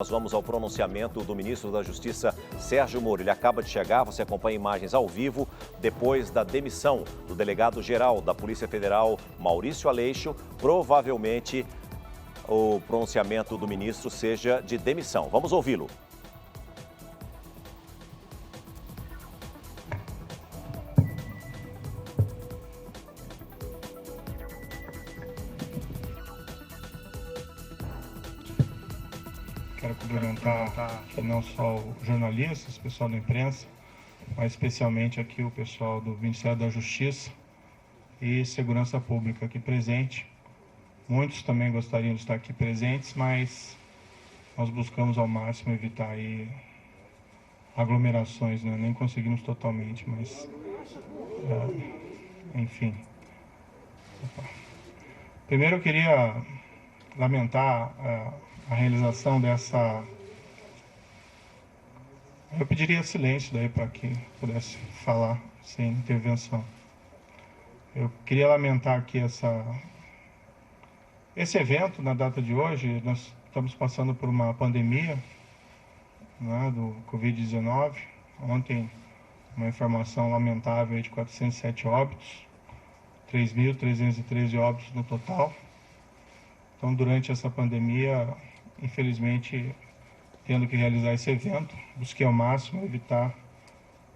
Nós vamos ao pronunciamento do ministro da Justiça, Sérgio Moro. Ele acaba de chegar, você acompanha imagens ao vivo, depois da demissão do delegado-geral da Polícia Federal, Maurício Aleixo. Provavelmente o pronunciamento do ministro seja de demissão. Vamos ouvi-lo. Quero cumprimentar aqui não só os jornalistas, o pessoal da imprensa, mas especialmente aqui o pessoal do Ministério da Justiça e Segurança Pública aqui presente. Muitos também gostariam de estar aqui presentes, mas nós buscamos ao máximo evitar aí aglomerações, né? Nem conseguimos totalmente, mas enfim. Primeiro eu queria lamentar a realização dessa... Eu pediria silêncio daí para que pudesse falar sem intervenção. Eu queria lamentar aqui esse evento na data de hoje. Nós estamos passando por uma pandemia, né, do Covid-19. Ontem, uma informação lamentável de 407 óbitos, 3.313 óbitos no total. Então, durante essa pandemia, infelizmente, tendo que realizar esse evento, busquei ao máximo evitar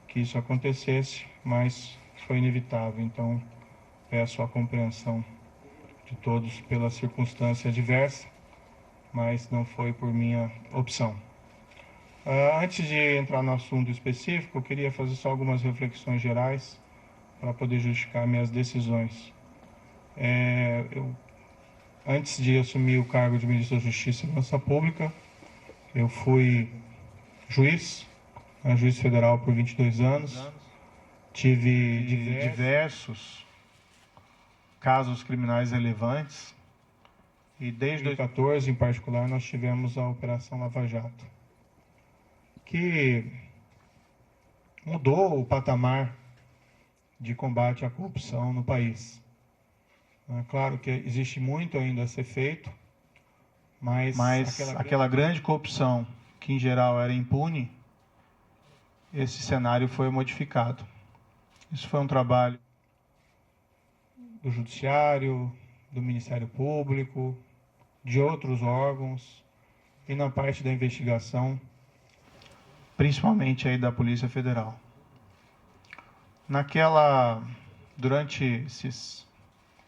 que isso acontecesse, mas foi inevitável. Então, peço a compreensão de todos pela circunstância adversa, mas não foi por minha opção. Antes de entrar no assunto específico, eu queria fazer só algumas reflexões gerais para poder justificar minhas decisões. Antes de assumir o cargo de ministro da Justiça e Segurança Pública, eu fui juiz federal por 22 anos. Tive diversos casos criminais relevantes e desde 2014, em particular, nós tivemos a Operação Lava Jato, que mudou o patamar de combate à corrupção no país. É claro que existe muito ainda a ser feito, mas aquela grande corrupção, que em geral era impune, esse cenário foi modificado. Isso foi um trabalho do Judiciário, do Ministério Público, de outros órgãos, e na parte da investigação, principalmente aí da Polícia Federal.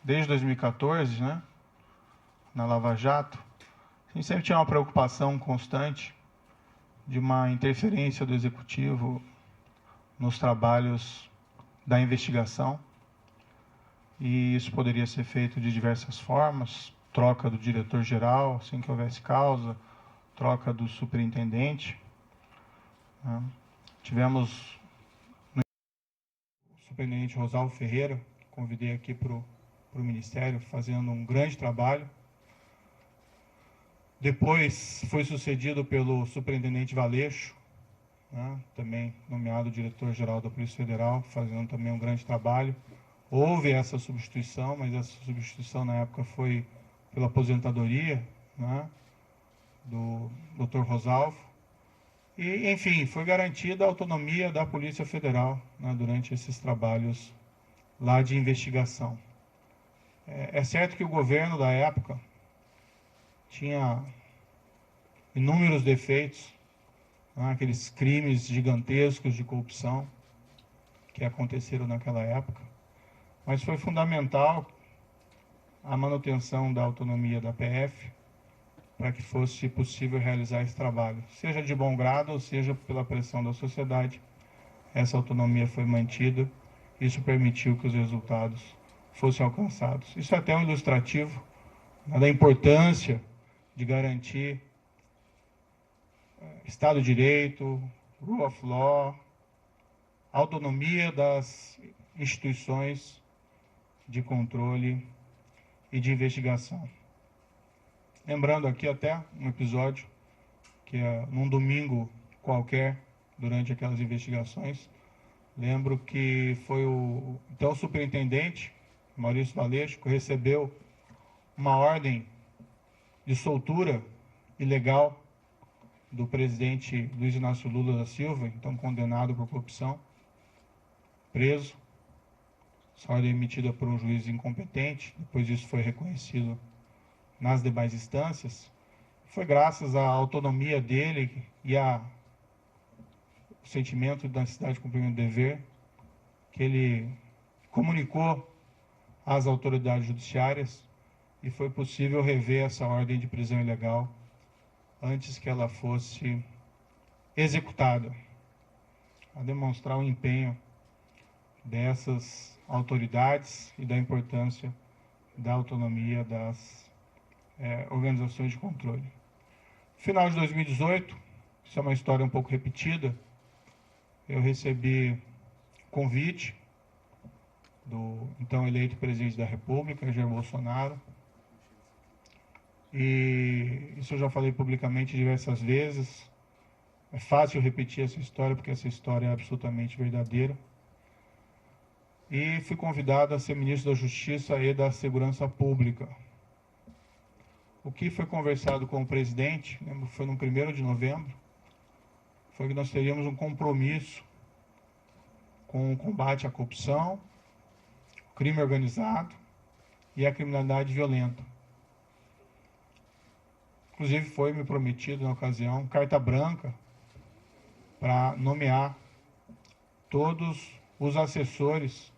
Desde 2014, né, na Lava Jato, a gente sempre tinha uma preocupação constante de uma interferência do Executivo nos trabalhos da investigação. E isso poderia ser feito de diversas formas: troca do diretor-geral, assim que houvesse causa, troca do superintendente. Tivemos o superintendente Rosalvo Ferreira, que convidei aqui para o Ministério, fazendo um grande trabalho. Depois foi sucedido pelo superintendente Valeixo, né, também nomeado diretor-geral da Polícia Federal, fazendo também um grande trabalho. Houve essa substituição, mas essa substituição na época foi pela aposentadoria, né, do Dr. Rosalvo. E, enfim, foi garantida a autonomia da Polícia Federal, né, durante esses trabalhos lá de investigação. É certo que o governo da época tinha inúmeros defeitos, né, aqueles crimes gigantescos de corrupção que aconteceram naquela época, mas foi fundamental a manutenção da autonomia da PF para que fosse possível realizar esse trabalho. Seja de bom grado ou seja pela pressão da sociedade, essa autonomia foi mantida. Isso permitiu que os resultados fossem alcançados. Isso é até um ilustrativo, né, da importância de garantir Estado de Direito, Rule of Law, autonomia das instituições de controle e de investigação. Lembrando aqui até um episódio que num domingo qualquer, durante aquelas investigações, lembro que foi o então superintendente, Maurício Aleixo, que recebeu uma ordem de soltura ilegal do presidente Luiz Inácio Lula da Silva, então condenado por corrupção, preso. Essa ordem emitida por um juiz incompetente, depois isso foi reconhecido nas demais instâncias. Foi graças à autonomia dele e ao sentimento da necessidade de cumprir o dever que ele comunicou às autoridades judiciárias e foi possível rever essa ordem de prisão ilegal antes que ela fosse executada, a demonstrar o empenho dessas autoridades e da importância da autonomia das organizações de controle. No final de 2018, isso é uma história um pouco repetida, eu recebi convite do então eleito presidente da República, Jair Bolsonaro, e isso eu já falei publicamente diversas vezes. É fácil repetir essa história, porque essa história é absolutamente verdadeira. E fui convidado a ser ministro da Justiça e da Segurança Pública. O que foi conversado com o presidente, foi no 1º de novembro, foi que nós teríamos um compromisso com o combate à corrupção, crime organizado e a criminalidade violenta. Inclusive foi me prometido na ocasião carta branca para nomear todos os assessores,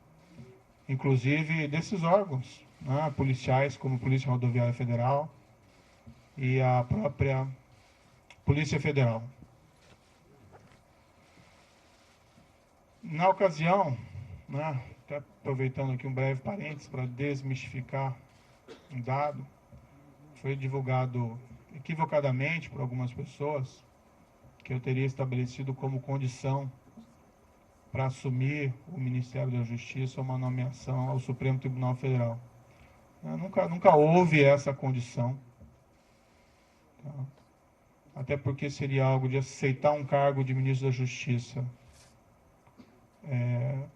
inclusive desses órgãos, né, policiais, como a Polícia Rodoviária Federal e a própria Polícia Federal. Na ocasião, né, até aproveitando aqui um breve parênteses para desmistificar um dado, foi divulgado equivocadamente por algumas pessoas que eu teria estabelecido como condição para assumir o Ministério da Justiça uma nomeação ao Supremo Tribunal Federal. Nunca houve essa condição. Tá? Até porque seria algo de aceitar um cargo de ministro da Justiça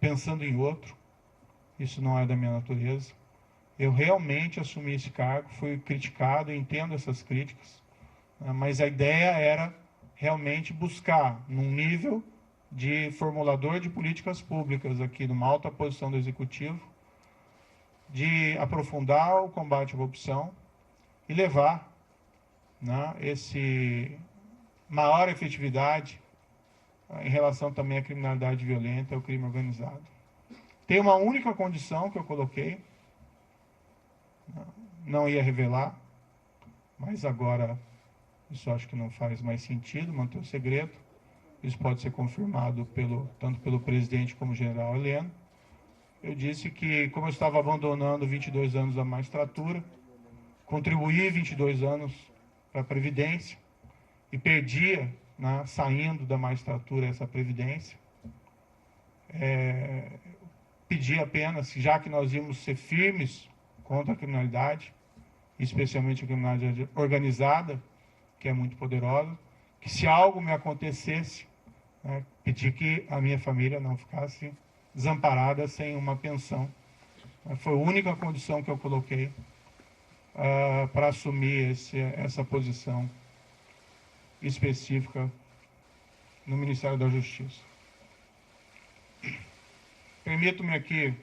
pensando em outro. Isso não é da minha natureza. Eu realmente assumi esse cargo, fui criticado, entendo essas críticas, né, mas a ideia era realmente buscar, num nível de formulador de políticas públicas aqui, numa alta posição do Executivo, de aprofundar o combate à corrupção e levar, né, esse maior efetividade em relação também à criminalidade violenta e ao crime organizado. Tem uma única condição que eu coloquei, não ia revelar, mas agora isso acho que não faz mais sentido, manter o segredo. Isso pode ser confirmado tanto pelo presidente como general Heleno. Eu disse que, como eu estava abandonando 22 anos da magistratura, contribuí 22 anos para a Previdência e perdia, né, saindo da magistratura, essa Previdência. Pedi apenas, já que nós íamos ser firmes contra a criminalidade, especialmente a criminalidade organizada, que é muito poderosa, que se algo me acontecesse, né, pedir que a minha família não ficasse desamparada sem uma pensão. Foi a única condição que eu coloquei para assumir essa posição específica no Ministério da Justiça. Permito-me aqui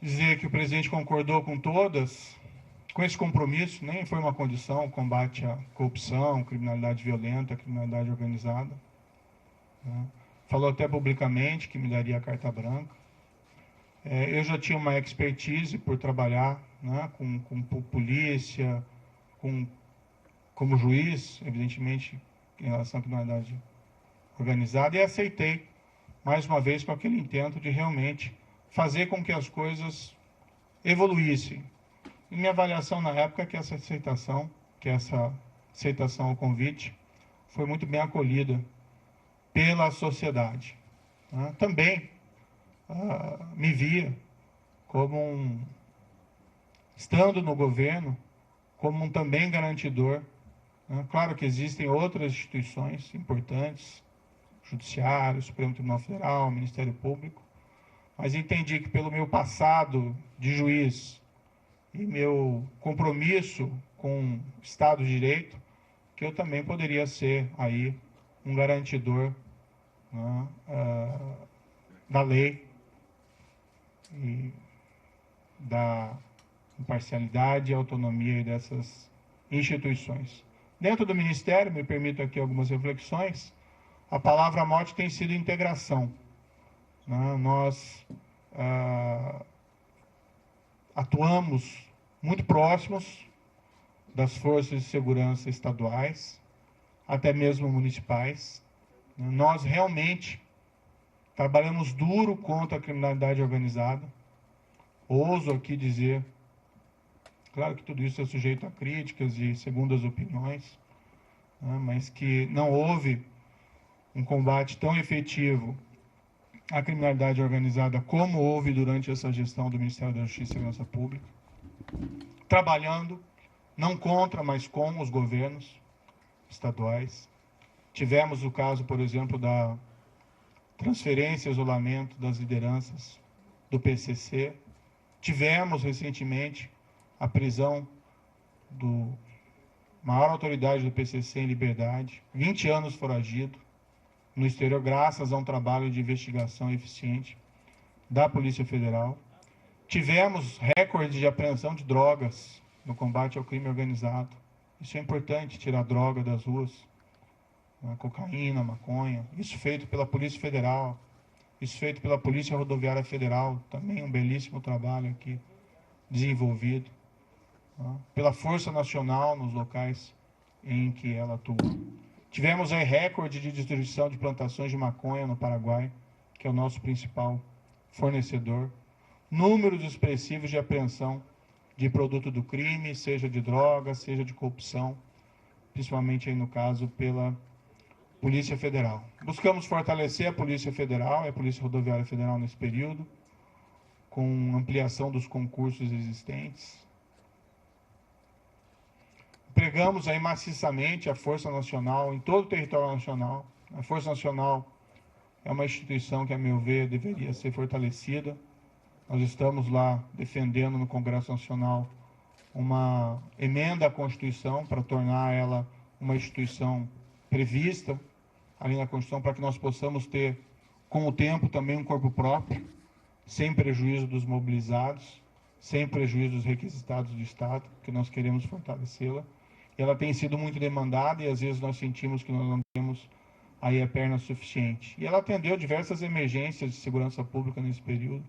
dizer que o presidente concordou com esse compromisso, nem foi uma condição, o combate à corrupção, criminalidade violenta, criminalidade organizada. Né? Falou até publicamente que me daria a carta branca. Eu já tinha uma expertise por trabalhar, né, com polícia, como juiz, evidentemente, em relação à criminalidade organizada, e aceitei, mais uma vez, com aquele intento de realmente fazer com que as coisas evoluíssem. E minha avaliação na época é que essa aceitação ao convite foi muito bem acolhida pela sociedade. Né? Também me via como estando no governo, como um também garantidor. Né? Claro que existem outras instituições importantes, Judiciário, Supremo Tribunal Federal, Ministério Público, mas entendi que pelo meu passado de juiz e meu compromisso com o Estado de Direito, que eu também poderia ser aí um garantidor, né, da lei e da imparcialidade e autonomia dessas instituições. Dentro do Ministério, me permito aqui algumas reflexões, a palavra mote tem sido integração. Né? Nós atuamos muito próximos das forças de segurança estaduais, até mesmo municipais. Nós realmente trabalhamos duro contra a criminalidade organizada. Ouso aqui dizer, claro que tudo isso é sujeito a críticas e segundas opiniões, né, mas que não houve um combate tão efetivo à criminalidade organizada como houve durante essa gestão do Ministério da Justiça e Segurança Pública, trabalhando não contra, mas com os governos estaduais. Tivemos o caso, por exemplo, da transferência e isolamento das lideranças do PCC. Tivemos recentemente a prisão do maior autoridade do PCC em liberdade, 20 anos foragido no exterior, graças a um trabalho de investigação eficiente da Polícia Federal. Tivemos recorde de apreensão de drogas no combate ao crime organizado. Isso é importante, tirar droga das ruas, a cocaína, maconha. Isso feito pela Polícia Federal, isso feito pela Polícia Rodoviária Federal, também um belíssimo trabalho aqui desenvolvido, pela Força Nacional nos locais em que ela atua. Tivemos aí recorde de destruição de plantações de maconha no Paraguai, que é o nosso principal fornecedor. Números expressivos de apreensão de produto do crime, seja de droga, seja de corrupção, principalmente aí no caso pela Polícia Federal. Buscamos fortalecer a Polícia Federal e a Polícia Rodoviária Federal nesse período, com ampliação dos concursos existentes. Empregamos aí maciçamente a Força Nacional em todo o território nacional. A Força Nacional é uma instituição que, a meu ver, deveria ser fortalecida. Nós estamos lá defendendo no Congresso Nacional uma emenda à Constituição para tornar ela uma instituição prevista ali na Constituição, para que nós possamos ter, com o tempo, também um corpo próprio, sem prejuízo dos mobilizados, sem prejuízo dos requisitados do Estado, que nós queremos fortalecê-la. Ela tem sido muito demandada e às vezes nós sentimos que nós não temos aí a perna suficiente. E ela atendeu diversas emergências de segurança pública nesse período,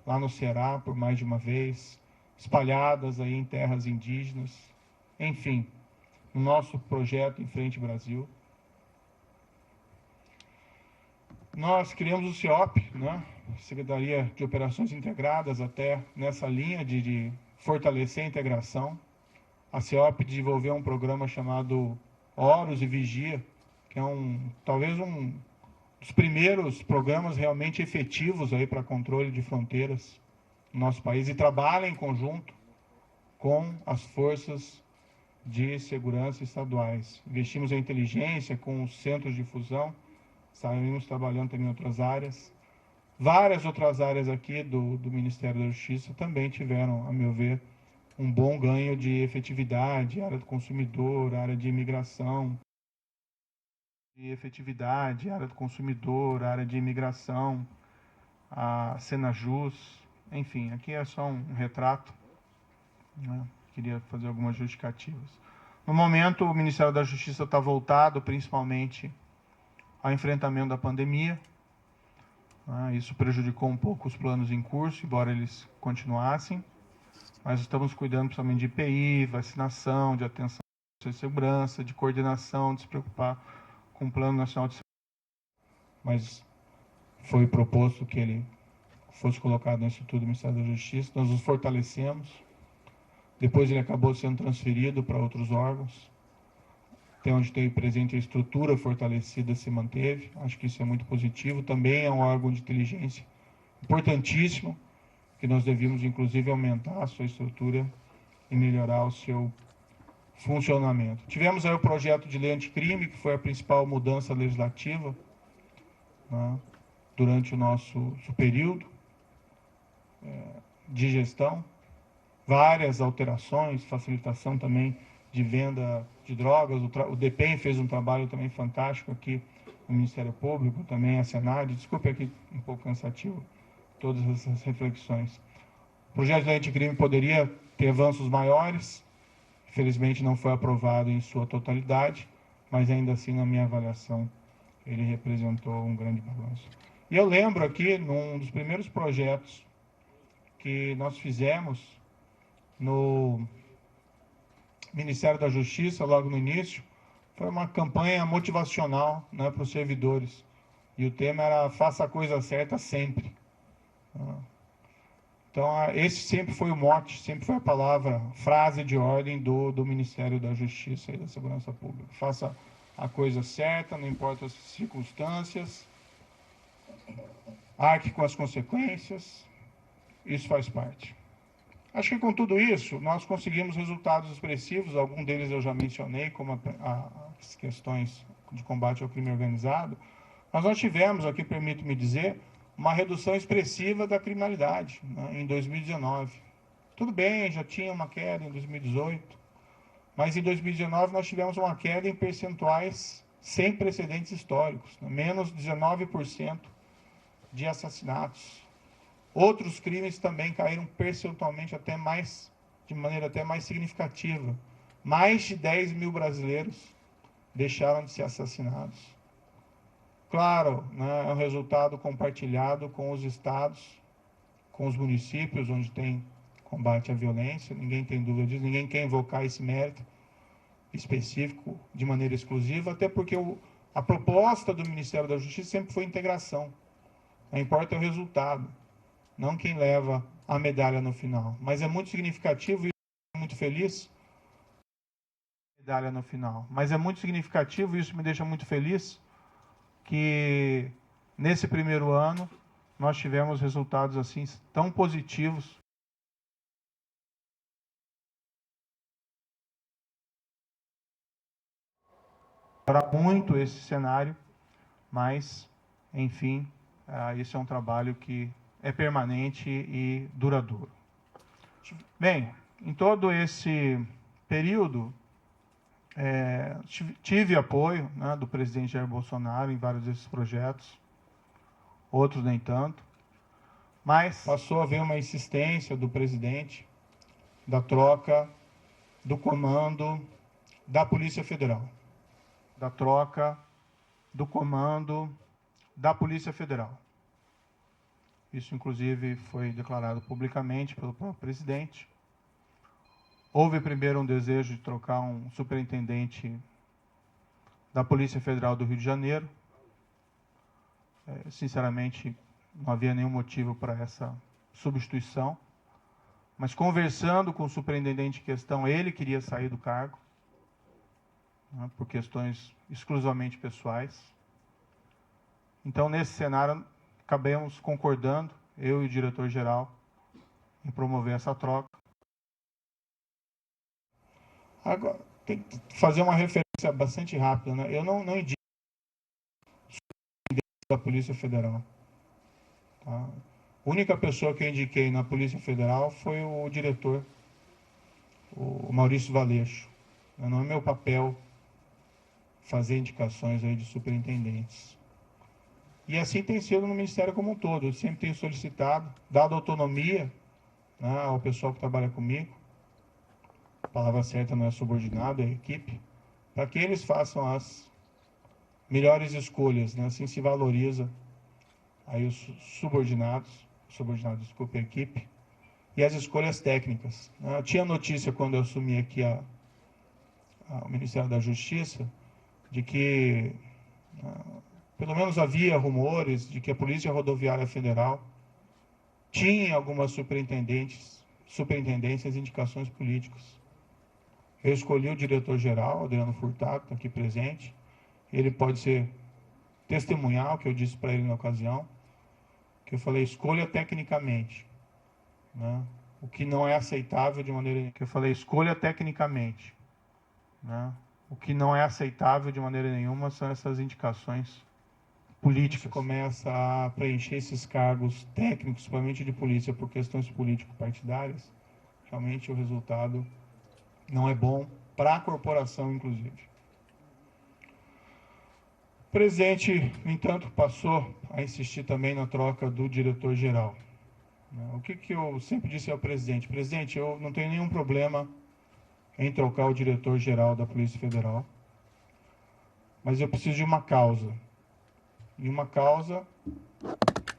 lá no Ceará, por mais de uma vez, espalhadas aí em terras indígenas, enfim, no nosso projeto Em Frente Brasil. Nós criamos o CIOP, né? Secretaria de Operações Integradas, até nessa linha de fortalecer a integração. A CIOP desenvolveu um programa chamado Horus e Vigia, que é talvez um dos primeiros programas realmente efetivos aí para controle de fronteiras no nosso país, e trabalha em conjunto com as forças de segurança estaduais. Investimos em inteligência com os centros de fusão, saímos trabalhando também em outras áreas. Várias outras áreas aqui do Ministério da Justiça também tiveram, a meu ver, um bom ganho de efetividade, área do consumidor, área de imigração, área de imigração, a Senajus, enfim, aqui é só um retrato, né? Queria fazer algumas justificativas. No momento, o Ministério da Justiça está voltado principalmente ao enfrentamento da pandemia. Isso prejudicou um pouco os planos em curso, embora eles continuassem. Mas estamos cuidando principalmente de IPI, vacinação, de atenção à segurança, de coordenação, de se preocupar com o Plano Nacional de Saúde. Mas foi proposto que ele fosse colocado no Instituto do Ministério da Justiça. Nós nos fortalecemos. Depois ele acabou sendo transferido para outros órgãos. Até onde teve presente a estrutura fortalecida se manteve. Acho que isso é muito positivo. Também é um órgão de inteligência importantíssimo, que nós devíamos, inclusive, aumentar a sua estrutura e melhorar o seu funcionamento. Tivemos aí o projeto de lei anticrime, que foi a principal mudança legislativa, né, durante o nosso período de gestão. Várias alterações, facilitação também de venda de drogas. O DPEM fez um trabalho também fantástico aqui no Ministério Público, também a Senado. Desculpe aqui um pouco cansativo todas essas reflexões. O projeto de lei anticrime poderia ter avanços maiores, infelizmente não foi aprovado em sua totalidade, mas ainda assim, na minha avaliação, ele representou um grande balanço. E eu lembro aqui, num dos primeiros projetos que nós fizemos no Ministério da Justiça, logo no início, foi uma campanha motivacional, né, para os servidores. E o tema era faça a coisa certa sempre. Então, esse sempre foi o mote, sempre foi a palavra, frase de ordem do Ministério da Justiça e da Segurança Pública. Faça a coisa certa, não importa as circunstâncias, arque com as consequências, isso faz parte. Acho que com tudo isso, nós conseguimos resultados expressivos, alguns deles eu já mencionei, como as questões de combate ao crime organizado, mas nós tivemos aqui, permito-me dizer, uma redução expressiva da criminalidade, né, em 2019. Tudo bem, já tinha uma queda em 2018, mas em 2019 nós tivemos uma queda em percentuais sem precedentes históricos, né, menos 19% de assassinatos. Outros crimes também caíram percentualmente de maneira até mais significativa. Mais de 10 mil brasileiros deixaram de ser assassinados. Claro, né, é um resultado compartilhado com os estados, com os municípios, onde tem combate à violência, ninguém tem dúvida disso, ninguém quer invocar esse mérito específico de maneira exclusiva, até porque a proposta do Ministério da Justiça sempre foi integração. Não importa o resultado, não quem leva a medalha no final. Mas é muito significativo e muito feliz. Medalha no final. Mas é muito significativo e isso me deixa muito feliz que nesse primeiro ano nós tivemos resultados assim tão positivos. Para muito esse cenário, mas enfim, isso é um trabalho que é permanente e duradouro. Bem, em todo esse período, tive apoio, né, do presidente Jair Bolsonaro em vários desses projetos, outros nem tanto, mas passou a haver uma insistência do presidente da troca do comando da Polícia Federal. Da troca do comando da Polícia Federal. Isso, inclusive, foi declarado publicamente pelo próprio presidente. Houve primeiro um desejo de trocar um superintendente da Polícia Federal do Rio de Janeiro. Sinceramente, não havia nenhum motivo para essa substituição. Mas conversando com o superintendente em questão, ele queria sair do cargo, né, por questões exclusivamente pessoais. Então, nesse cenário, acabamos concordando, eu e o diretor-geral, em promover essa troca. Agora, tem que fazer uma referência bastante rápida, né? Eu não indico da Polícia Federal. Tá? A única pessoa que eu indiquei na Polícia Federal foi o diretor, o Maurício Valeixo. Não é meu papel fazer indicações aí de superintendentes. E assim tem sido no Ministério como um todo. Eu sempre tenho solicitado, dado autonomia, né, ao pessoal que trabalha comigo, a palavra certa não é subordinado, é equipe, para que eles façam as melhores escolhas, né? Assim se valoriza aí os subordinados, desculpe, a equipe, e as escolhas técnicas. Eu tinha notícia quando eu assumi aqui o Ministério da Justiça, de que pelo menos havia rumores de que a Polícia Rodoviária Federal tinha algumas superintendências, indicações políticas. Eu escolhi o diretor-geral, Adriano Furtado, está aqui presente. Ele pode ser testemunhar o que eu disse para ele na ocasião, que eu falei, escolha tecnicamente, né? O que não é aceitável de maneira... Que eu falei, escolha tecnicamente, né? O que não é aceitável de maneira nenhuma são essas indicações políticas. Você começa a preencher esses cargos técnicos, principalmente de polícia, por questões político-partidárias, realmente o resultado não é bom para a corporação, inclusive. O presidente, no entanto, passou a insistir também na troca do diretor-geral. O que eu sempre disse ao presidente? Presidente, eu não tenho nenhum problema em trocar o diretor-geral da Polícia Federal, mas eu preciso de uma causa. E uma causa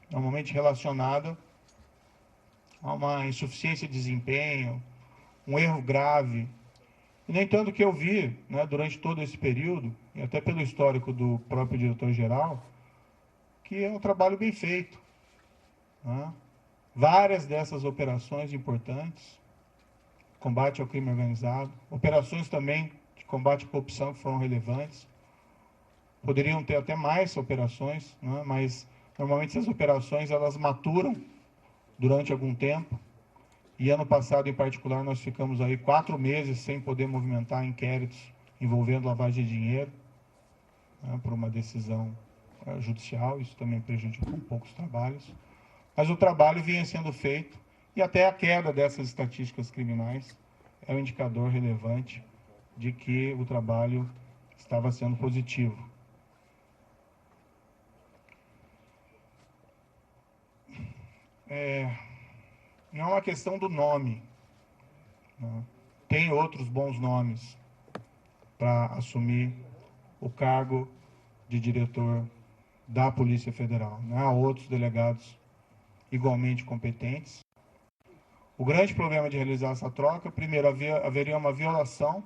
normalmente relacionada a uma insuficiência de desempenho, um erro grave. E, no entanto, o que eu vi, né, durante todo esse período, e até pelo histórico do próprio diretor-geral, que é um trabalho bem feito. Né? Várias dessas operações importantes, combate ao crime organizado, operações também de combate à corrupção que foram relevantes, poderiam ter até mais operações, né? Mas normalmente essas operações elas maturam durante algum tempo. E ano passado, em particular, nós ficamos aí 4 meses sem poder movimentar inquéritos envolvendo lavagem de dinheiro, né, por uma decisão judicial. Isso também prejudicou um pouco os trabalhos. Mas o trabalho vinha sendo feito e até a queda dessas estatísticas criminais é um indicador relevante de que o trabalho estava sendo positivo. Não é uma questão do nome. Né? Tem outros bons nomes para assumir o cargo de diretor da Polícia Federal. Né? Há outros delegados igualmente competentes. O grande problema de realizar essa troca, primeiro, haveria uma violação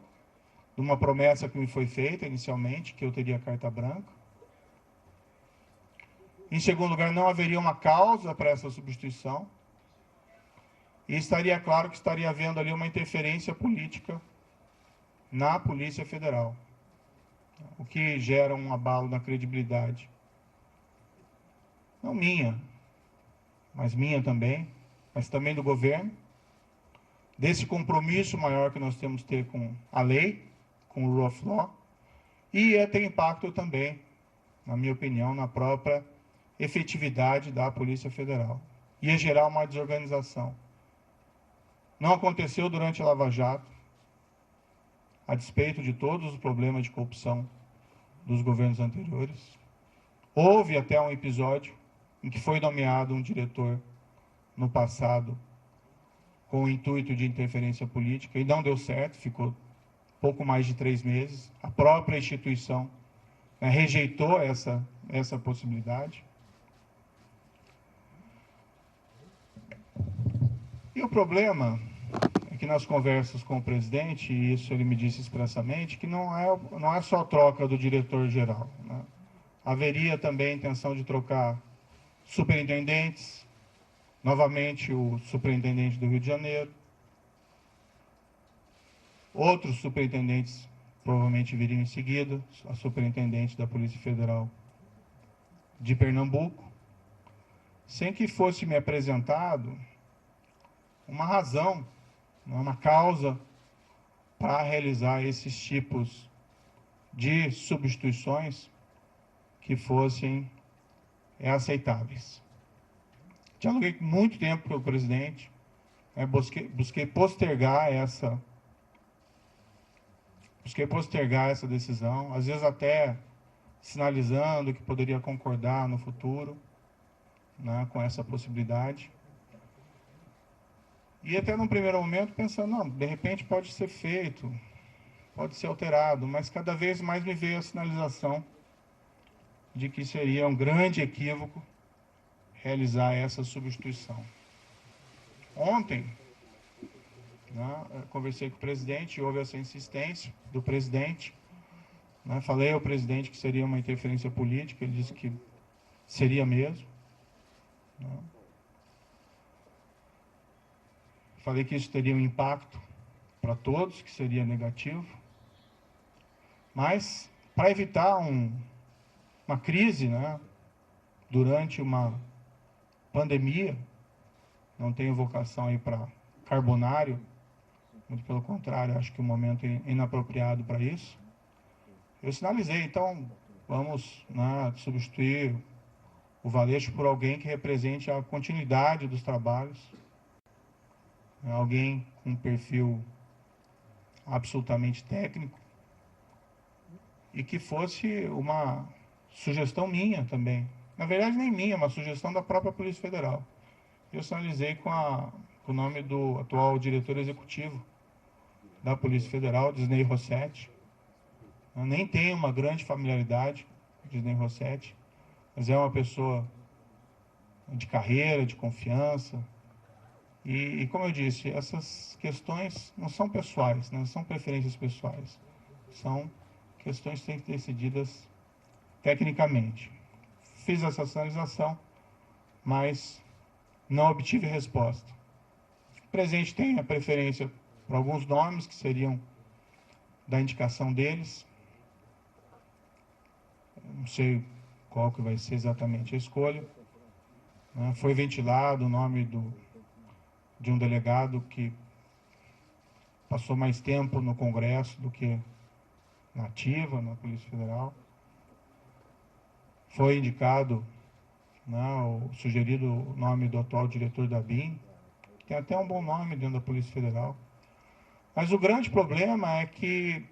de uma promessa que me foi feita inicialmente, que eu teria carta branca. Em segundo lugar, não haveria uma causa para essa substituição. E estaria claro que estaria havendo ali uma interferência política na Polícia Federal, o que gera um abalo na credibilidade. Não minha, mas minha também, mas também do governo, desse compromisso maior que nós temos que ter com a lei, com o rule of law, e ia ter impacto também, na minha opinião, na própria efetividade da Polícia Federal. Ia gerar uma desorganização. Não aconteceu durante a Lava Jato, a despeito de todos os problemas de corrupção dos governos anteriores. Houve até um episódio em que foi nomeado um diretor no passado com o intuito de interferência política e não deu certo, ficou pouco mais de 3 meses. A própria instituição rejeitou essa possibilidade. E o problema é que nas conversas com o presidente, e isso ele me disse expressamente, que não é só a troca do diretor-geral. Né? Haveria também a intenção de trocar superintendentes, novamente o superintendente do Rio de Janeiro, outros superintendentes provavelmente viriam em seguida, a superintendente da Polícia Federal de Pernambuco, sem que fosse me apresentado uma razão, uma causa para realizar esses tipos de substituições que fossem aceitáveis. Dialoguei muito tempo com o presidente, busquei postergar essa decisão, às vezes até sinalizando que poderia concordar no futuro, né, com essa possibilidade. E até num primeiro momento pensando, não, de repente pode ser feito, pode ser alterado, mas cada vez mais me veio a sinalização de que seria um grande equívoco realizar essa substituição. Ontem, né, eu conversei com o presidente, houve essa insistência do presidente, né, falei ao presidente que seria uma interferência política, ele disse que seria mesmo. Né. Falei que isso teria um impacto para todos, que seria negativo. Mas, para evitar uma crise, né, durante uma pandemia, não tenho vocação aí para carbonário, muito pelo contrário, acho que o momento é inapropriado para isso. Eu sinalizei, então, vamos, né, substituir o Valeixo por alguém que represente a continuidade dos trabalhos, alguém com um perfil absolutamente técnico, e que fosse uma sugestão minha também. Na verdade, nem minha, uma sugestão da própria Polícia Federal. Eu sinalizei com o nome do atual diretor executivo da Polícia Federal, Disney Rossetti. Eu nem tenho uma grande familiaridade com Disney Rossetti, mas é uma pessoa de carreira, de confiança. E como eu disse, essas questões não são pessoais, não são preferências pessoais. São questões que têm que ser decididas tecnicamente. Fiz essa sinalização, mas não obtive resposta. O presidente tem a preferência por alguns nomes que seriam da indicação deles. Não sei qual que vai ser exatamente a escolha. Foi ventilado o nome de um delegado que passou mais tempo no Congresso do que na ativa, na Polícia Federal. Foi indicado, o sugerido nome do atual diretor da BIM, que tem até um bom nome dentro da Polícia Federal. Mas o grande problema é que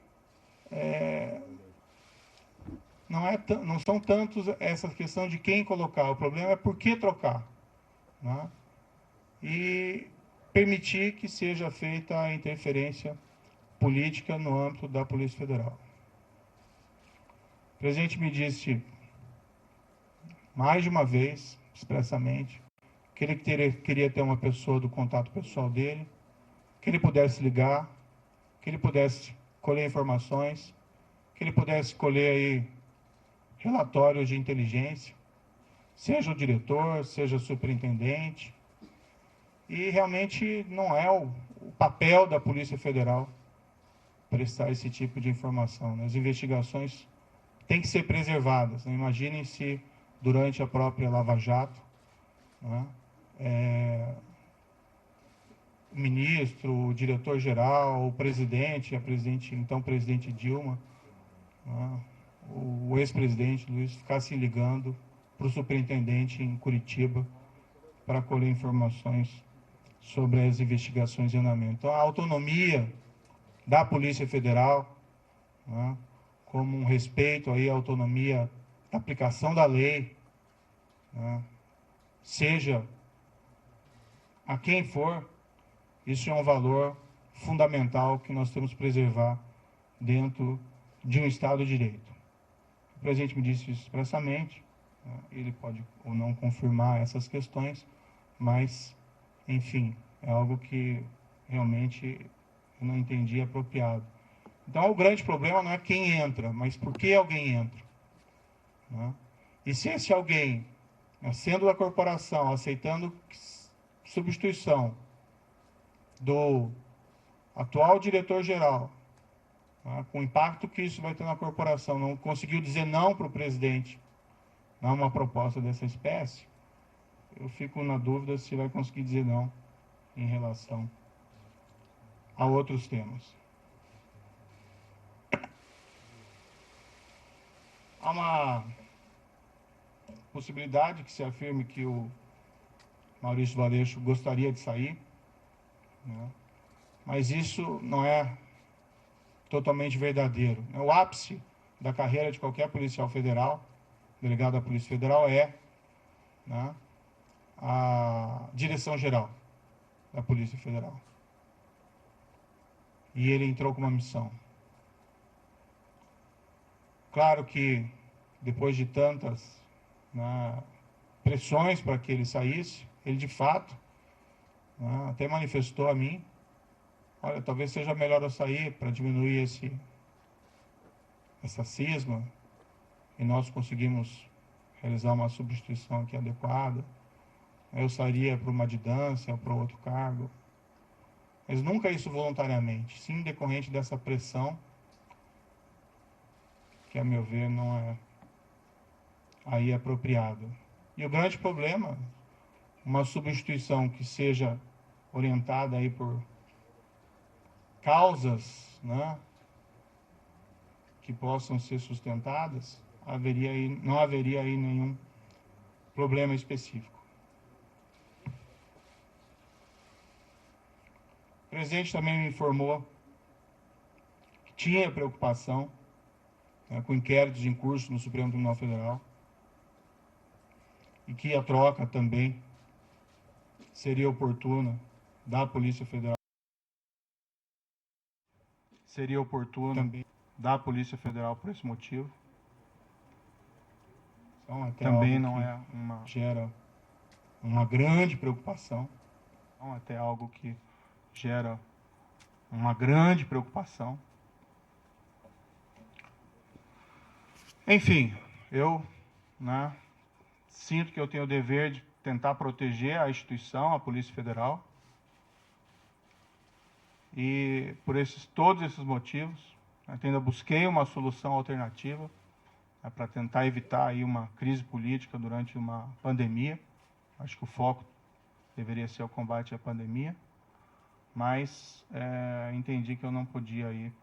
não são tantos essa questão de quem colocar, o problema é por que trocar. Né? E permitir que seja feita a interferência política no âmbito da Polícia Federal. O presidente me disse mais de uma vez, expressamente, que ele queria ter uma pessoa do contato pessoal dele, que ele pudesse ligar, que ele pudesse colher informações, que ele pudesse colher aí relatórios de inteligência, seja o diretor, seja o superintendente. E realmente não é o papel da Polícia Federal prestar esse tipo de informação. As investigações têm que ser preservadas. Né? Imaginem se durante a própria Lava Jato, o ministro, o diretor-geral, o presidente, então presidente Dilma, o ex-presidente Luiz ficassem ligando para o superintendente em Curitiba para colher informações sobre as investigações em andamento. Então, a autonomia da Polícia Federal, como um respeito aí à autonomia da aplicação da lei, seja a quem for, isso é um valor fundamental que nós temos que preservar dentro de um Estado de Direito. O presidente me disse isso expressamente, ele pode ou não confirmar essas questões, mas, enfim, é algo que realmente eu não entendi apropriado. Então, o grande problema não é quem entra, mas por que alguém entra. E se esse alguém, sendo da corporação, aceitando substituição do atual diretor-geral, com o impacto que isso vai ter na corporação, não conseguiu dizer não para o presidente, uma proposta dessa espécie, eu fico na dúvida se vai conseguir dizer não em relação a outros temas. Há uma possibilidade que se afirme que o Maurício Valeixo gostaria de sair, mas isso não é totalmente verdadeiro. O ápice da carreira de qualquer policial federal, delegado da Polícia Federal, é a direção-geral da Polícia Federal. E ele entrou com uma missão. Claro que, depois de tantas pressões para que ele saísse, ele de fato até manifestou a mim, olha, talvez seja melhor eu sair para diminuir essa cisma, e nós conseguimos realizar uma substituição aqui adequada. Eu sairia para uma distância ou para outro cargo. Mas nunca isso voluntariamente, sim decorrente dessa pressão, que, a meu ver, não é aí apropriada. E o grande problema, uma substituição que seja orientada aí por causas, que possam ser sustentadas, não haveria aí nenhum problema específico. O presidente também me informou tinha preocupação, né, com inquéritos em curso no Supremo Tribunal Federal, e que a troca também seria oportuna da Polícia Federal. Seria oportuna também da Polícia Federal por esse motivo. Então, também não é uma gera uma grande preocupação. Então, até algo que gera uma grande preocupação. Enfim, eu, né, sinto que eu tenho o dever de tentar proteger a instituição, a Polícia Federal. E por todos esses motivos, ainda busquei uma solução alternativa, né, para tentar evitar aí uma crise política durante uma pandemia. Acho que o foco deveria ser o combate à pandemia, mas entendi que eu não podia aí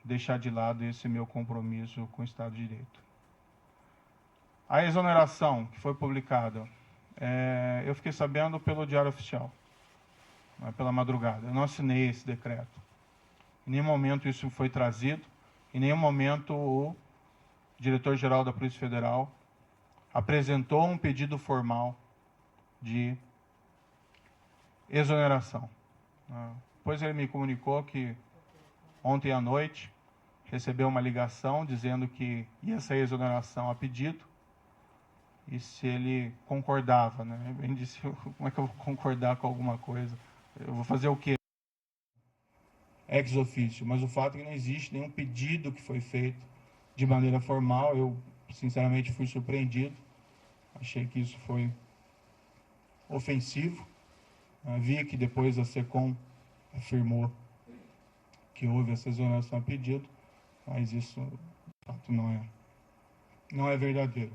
deixar de lado esse meu compromisso com o Estado de Direito. A exoneração que foi publicada, eu fiquei sabendo pelo Diário Oficial, pela madrugada. Eu não assinei esse decreto. Em nenhum momento isso foi trazido, em nenhum momento o diretor-geral da Polícia Federal apresentou um pedido formal de exoneração. Depois ele me comunicou que ontem à noite recebeu uma ligação dizendo que ia sair exoneração a pedido e se ele concordava, né? Ele disse, como é que eu vou concordar com alguma coisa? Eu vou fazer o quê? Ex officio, mas o fato é que não existe nenhum pedido que foi feito de maneira formal. Eu, sinceramente, fui surpreendido. Achei que isso foi ofensivo. Vi que depois a SECOM afirmou que houve essa exoneração a pedido, mas isso, de fato, não é verdadeiro.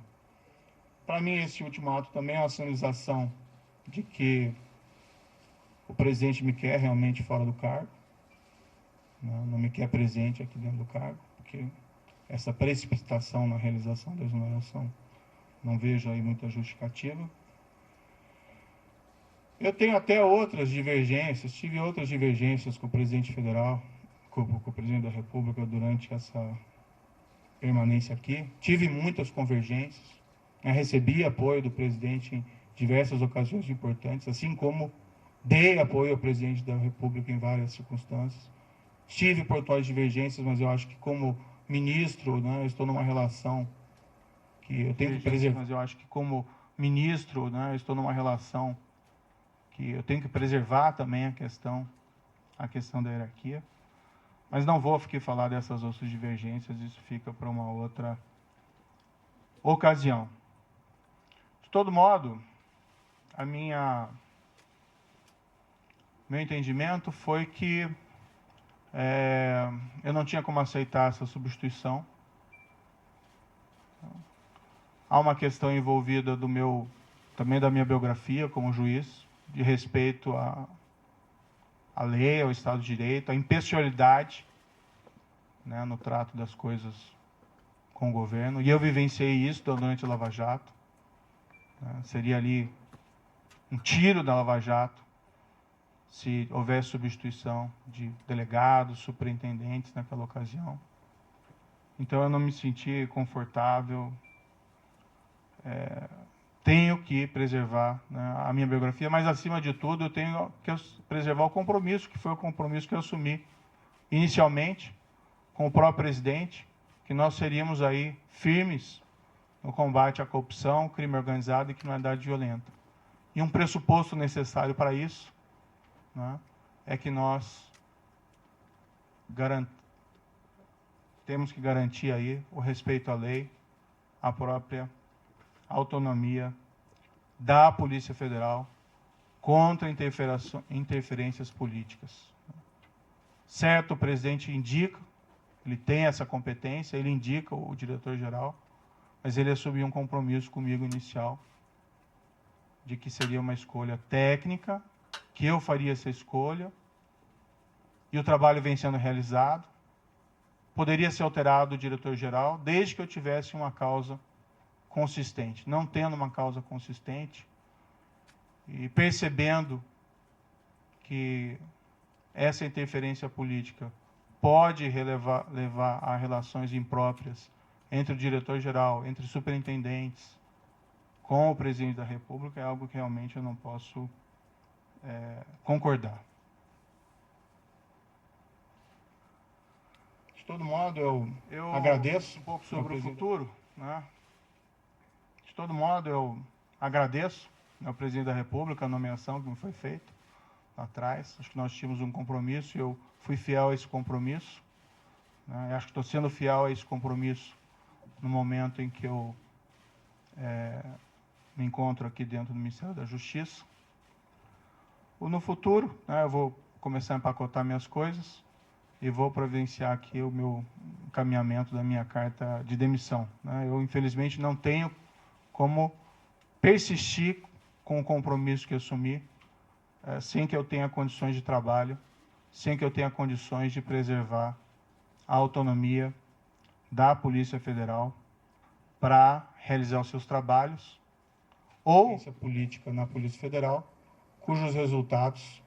Para mim, esse último ato também é uma sinalização de que o presidente me quer realmente fora do cargo, não me quer presente aqui dentro do cargo, porque essa precipitação na realização da exoneração não vejo aí muita justificativa. Eu tenho até outras divergências, tive outras divergências com o presidente federal, com o presidente da República durante essa permanência aqui. Tive muitas convergências, recebi apoio do presidente em diversas ocasiões importantes, assim como dei apoio ao presidente da República em várias circunstâncias. Tive pontuais divergências, mas eu acho que como ministro, né, eu estou numa relação que eu tenho que preservar. Mas eu acho que como ministro, né, eu estou numa relação que eu tenho que preservar também a questão da hierarquia. Mas não vou aqui falar dessas outras divergências, isso fica para uma outra ocasião. De todo modo, meu entendimento foi que eu não tinha como aceitar essa substituição. Há uma questão envolvida também da minha biografia como juiz, de respeito à lei, ao Estado de Direito, à impessoalidade, né, no trato das coisas com o governo. E eu vivenciei isso durante a Lava Jato. Seria ali um tiro da Lava Jato se houvesse substituição de delegados, superintendentes naquela ocasião. Então eu não me senti confortável. Tenho que preservar, né, a minha biografia, mas acima de tudo eu tenho que preservar o compromisso, que foi o compromisso que eu assumi inicialmente com o próprio presidente, que nós seríamos aí firmes no combate à corrupção, crime organizado e criminalidade violenta. E um pressuposto necessário para isso, né, é que nós temos que garantir aí o respeito à lei, a própria autonomia da Polícia Federal contra interferências políticas. Certo, o presidente indica, ele tem essa competência, ele indica o diretor-geral, mas ele assumiu um compromisso comigo inicial de que seria uma escolha técnica, que eu faria essa escolha, e o trabalho vem sendo realizado. Poderia ser alterado o diretor-geral, desde que eu tivesse uma causa consistente. Não tendo uma causa consistente e percebendo que essa interferência política pode levar a relações impróprias entre o diretor-geral, entre superintendentes, com o presidente da República, é algo que realmente eu não posso concordar. De todo modo, eu agradeço um pouco sobre o futuro, né? De todo modo, eu agradeço ao presidente da República a nomeação que me foi feita lá atrás. Acho que nós tínhamos um compromisso e eu fui fiel a esse compromisso, né? Acho que estou sendo fiel a esse compromisso no momento em que eu me encontro aqui dentro do Ministério da Justiça. No futuro, né, eu vou começar a empacotar minhas coisas e vou providenciar aqui o meu encaminhamento da minha carta de demissão, né? Eu, infelizmente, não tenho como persistir com o compromisso que assumi sem que eu tenha condições de trabalho, sem que eu tenha condições de preservar a autonomia da Polícia Federal para realizar os seus trabalhos, ou essa política na Polícia Federal, cujos resultados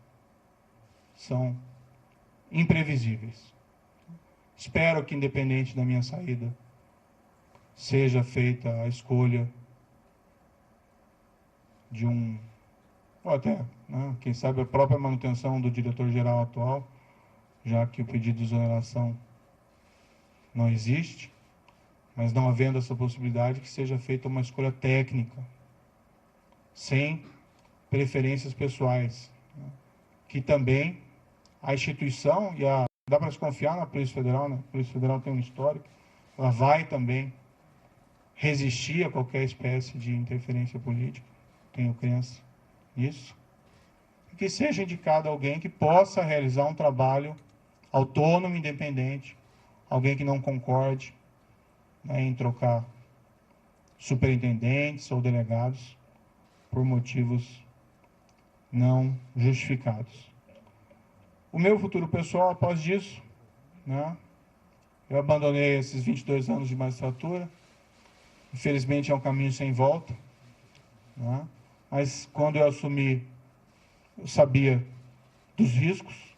são imprevisíveis. Espero que, independente da minha saída, seja feita a escolha de ou até, né, quem sabe, a própria manutenção do diretor-geral atual, já que o pedido de exoneração não existe, mas não havendo essa possibilidade, que seja feita uma escolha técnica, sem preferências pessoais, né? Que também a instituição dá para se confiar na Polícia Federal, né? A Polícia Federal tem um histórico, ela vai também resistir a qualquer espécie de interferência política, tenho crença nisso, e que seja indicado alguém que possa realizar um trabalho autônomo, independente, alguém que não concorde, né, em trocar superintendentes ou delegados por motivos não justificados. O meu futuro pessoal, após disso, né, eu abandonei esses 22 anos de magistratura, infelizmente é um caminho sem volta, né, mas quando eu assumi, eu sabia dos riscos,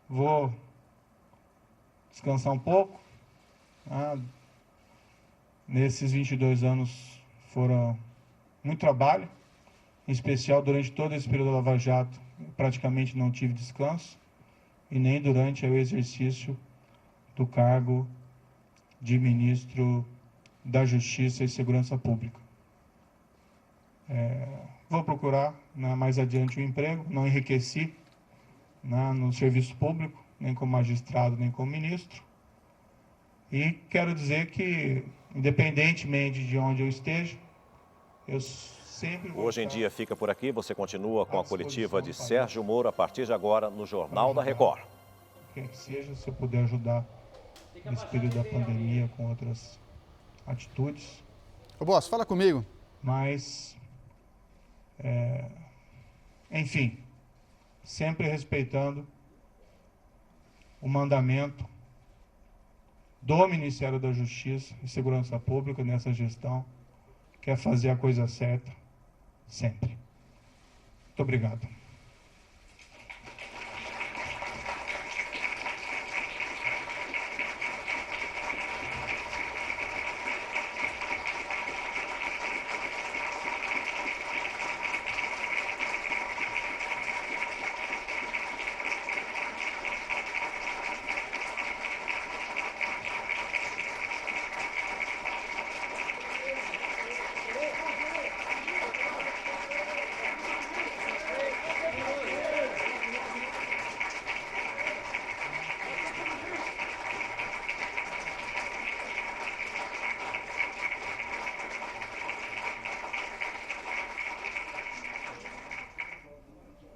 vou descansar um pouco, né. Nesses 22 anos foram muito trabalho, em especial durante todo esse período da Lava Jato, praticamente não tive descanso, e nem durante o exercício do cargo de ministro da Justiça e Segurança Pública. Vou procurar, né, mais adiante um emprego, não enriqueci, né, no serviço público, nem como magistrado, nem como ministro, e quero dizer que, independentemente de onde eu esteja, eu sempre vou Hoje em dia fica por aqui, você continua com a coletiva de Sérgio Moro a partir de agora no Jornal da Record. Quer que seja, se eu puder ajudar nesse período da pandemia com outras atitudes. Ô, boss, fala comigo. Mas, enfim, sempre respeitando o mandamento do Ministério da Justiça e Segurança Pública nessa gestão, que é fazer a coisa certa sempre. Muito obrigado.